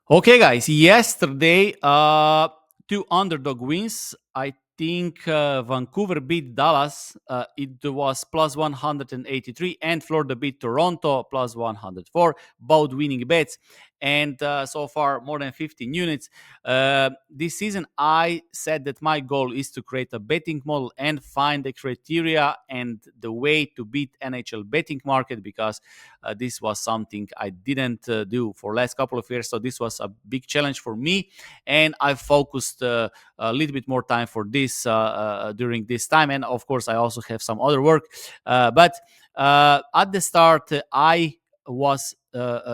Okay, guys. Yesterday, two underdog wins. I think Vancouver beat Dallas. It was plus 183, and Florida beat Toronto plus 104. Both winning bets, and so far more than 15 units. This season, I said that my goal is to create a betting model and find the criteria and the way to beat NHL betting market, because this was something I didn't do for last couple of years. So this was a big challenge for me, and I focused a little bit more time for this during this time. And of course, I also have some other work. But at the start, I was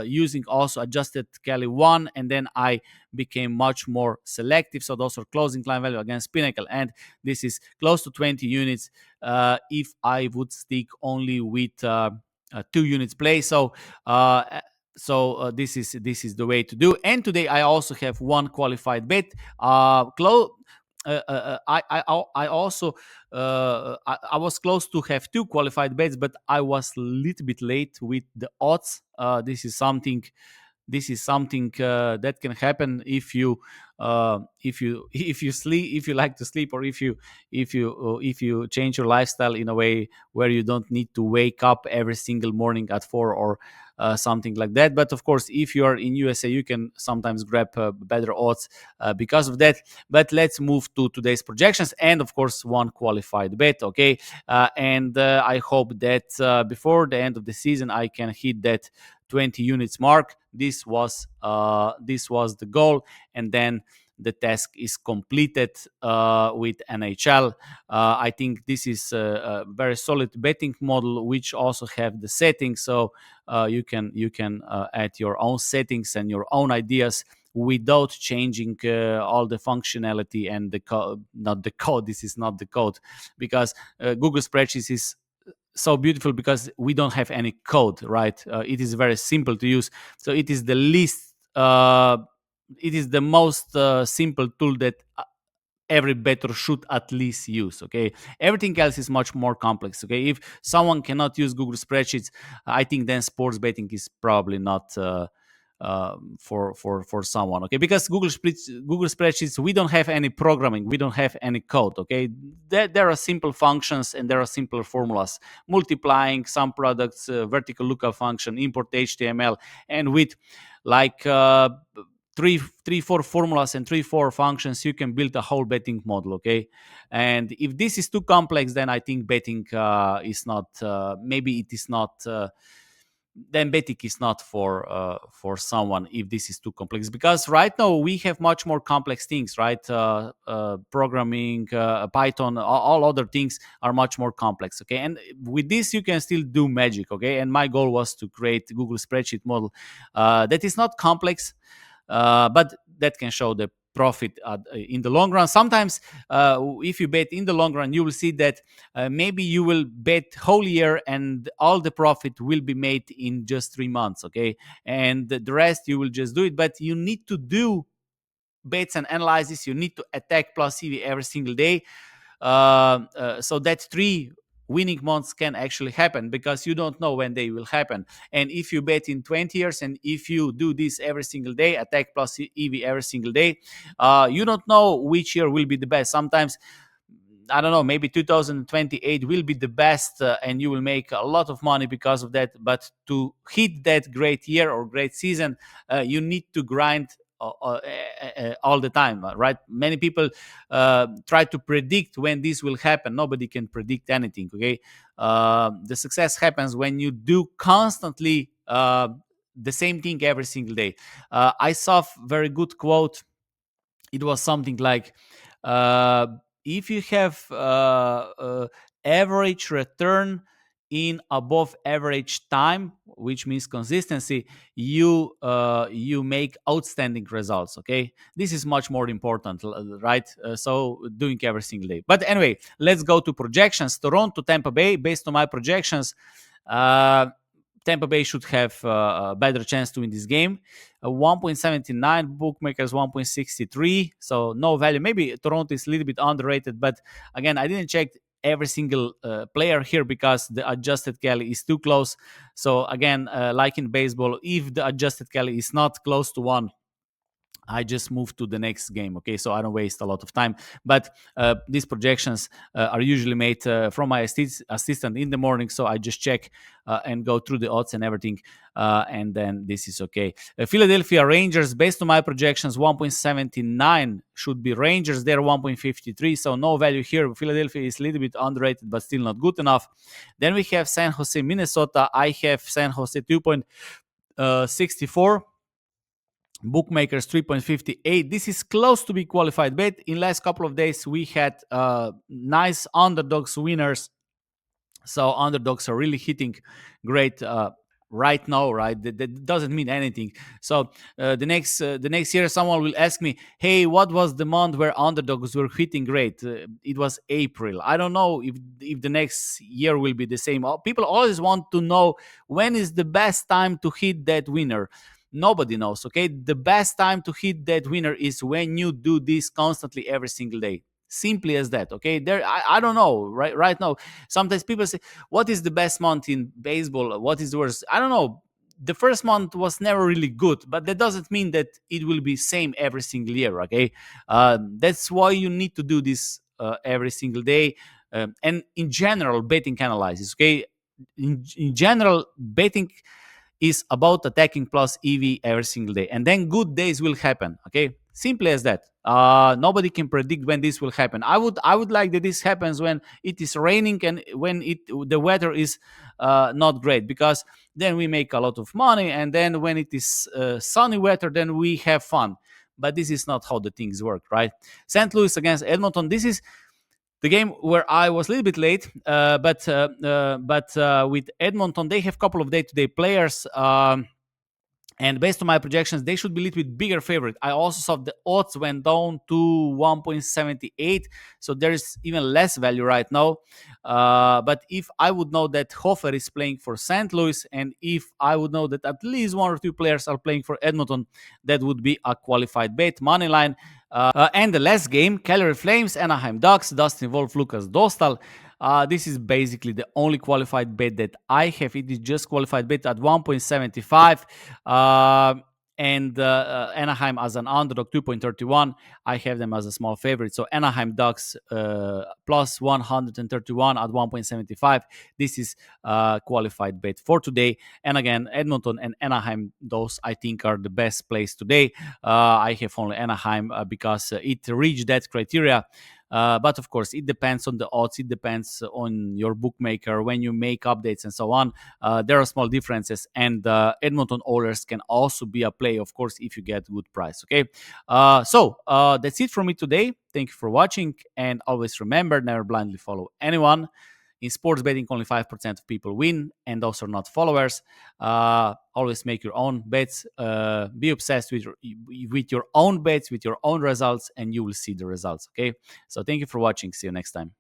using also adjusted Kelly 1, and then I became much more selective. So those are closing line value against Pinnacle, and this is close to 20 units if I would stick only with 2 units play. This is the way to do. And today I also have one qualified bet. I also I was close to have two qualified bets, but I was a little bit late with the odds. This is something that can happen if you like to sleep, or if you change your lifestyle in a way where you don't need to wake up every single morning at 4 or something like that. But of course, if you are in USA, you can sometimes grab better odds because of that. But let's move to today's projections, and of course one qualified bet. Okay, and I hope that before the end of the season I can hit that 20 units mark. This was the goal, and then the task is completed with NHL. I think this is a very solid betting model, which also have the settings, so you can add your own settings and your own ideas without changing all the functionality and the code. Not the code. This is not the code, because Google Spreadsheets is so beautiful because we don't have any code, right? It is very simple to use, so it is the least it is the most simple tool that every bettor should at least use. Okay, everything else is much more complex. Okay, if someone cannot use Google Spreadsheets, I think then sports betting is probably not for someone. Okay, because Google Spreadsheets, we don't have any programming, we don't have any code. Okay, there are simple functions and there are simpler formulas, multiplying some products, vertical lookup function, import HTML, and with like four formulas and 4 functions, you can build a whole betting model. Okay, and if this is too complex, then I think betting is not maybe it is not then betting is not for someone if this is too complex, because right now we have much more complex things, right? Programming, Python, all other things are much more complex. Okay, and with this you can still do magic. Okay, and my goal was to create Google Spreadsheet model that is not complex, but that can show the profit in the long run. Sometimes if you bet in the long run, you will see that maybe you will bet whole year and all the profit will be made in just 3 months. Okay, and the rest you will just do it, but you need to do bets and analysis. You need to attack plus EV every single day, so that 3 winning months can actually happen, because you don't know when they will happen. And if you bet in 20 years, and if you do this every single day, attack plus EV every single day, you don't know which year will be the best. Sometimes, I don't know, maybe 2028 will be the best, and you will make a lot of money because of that. But to hit that great year or great season, you need to grind all the time, right? Many people try to predict when this will happen. Nobody can predict anything. Okay, the success happens when you do constantly the same thing every single day. I saw a very good quote. It was something like, uh, if you have average return in above average time, which means consistency, you make outstanding results. Okay, this is much more important, right? So doing every single day. But anyway, let's go to projections. Toronto, Tampa Bay. Based on my projections, uh, Tampa Bay should have a better chance to win this game. 1.79, bookmakers 1.63, so no value. Maybe Toronto is a little bit underrated, but again, I didn't check every single player here because the adjusted Kelly is too close. So again, like in baseball, if the adjusted Kelly is not close to 1, I just move to the next game. Okay, so I don't waste a lot of time. But these projections are usually made from my assistant in the morning. So I just check and go through the odds and everything, and then this is okay. Philadelphia Rangers, based on my projections, 1.79 should be Rangers. They're 1.53, so no value here. Philadelphia is a little bit underrated, but still not good enough. Then we have San Jose, Minnesota. I have San Jose 2.64. Bookmakers 3.58. This is close to be qualified bet. In last couple of days we had nice underdogs winners, so underdogs are really hitting great right now, right? That doesn't mean anything. So the next year someone will ask me, hey, what was the month where underdogs were hitting great? It was April. I don't know if the next year will be the same. People always want to know when is the best time to hit that winner. Nobody knows. Okay, the best time to hit that winner is when you do this constantly every single day. Simply as that. Okay, there I don't know right now. Sometimes people say, what is the best month in baseball? What is the worst? I don't know. The first month was never really good, but that doesn't mean that it will be same every single year. Okay, that's why you need to do this every single day. And in general, betting analysis. Okay, in general, betting is about attacking plus EV every single day, and then good days will happen. Okay, simply as that. Nobody can predict when this will happen. I would like that this happens when it is raining and when the weather is not great, because then we make a lot of money, and then when it is sunny weather, then we have fun. But this is not how the things work, right? St. Louis against Edmonton. This is the game where I was a little bit late, but with Edmonton, they have a couple of day-to-day players. And based on my projections, they should be a little bit bigger favorite. I also saw the odds went down to 1.78, so there is even less value right now. But if I would know that Hofer is playing for St. Louis, and if I would know that at least one or two players are playing for Edmonton, that would be a qualified bet. Money line. And the last game, Calgary Flames, Anaheim Ducks, Dustin Wolf, Lucas Dostal. This is basically the only qualified bet that I have. It is just qualified bet at 1.75. And Anaheim as an underdog 2.31. I have them as a small favorite. So Anaheim Ducks plus 131 at 1.75. This is qualified bet for today. And again, Edmonton and Anaheim, those I think are the best plays today. I have only Anaheim because it reached that criteria. But of course, it depends on the odds. It depends on your bookmaker when you make updates and so on. There are small differences, and Edmonton Oilers can also be a play, of course, if you get good price. Okay, so that's it from me today. Thank you for watching, and always remember, never blindly follow anyone. In sports betting, only 5% of people win, and those are not followers. Always make your own bets. Be obsessed with your own bets, with your own results, and you will see the results. Okay? So thank you for watching. See you next time.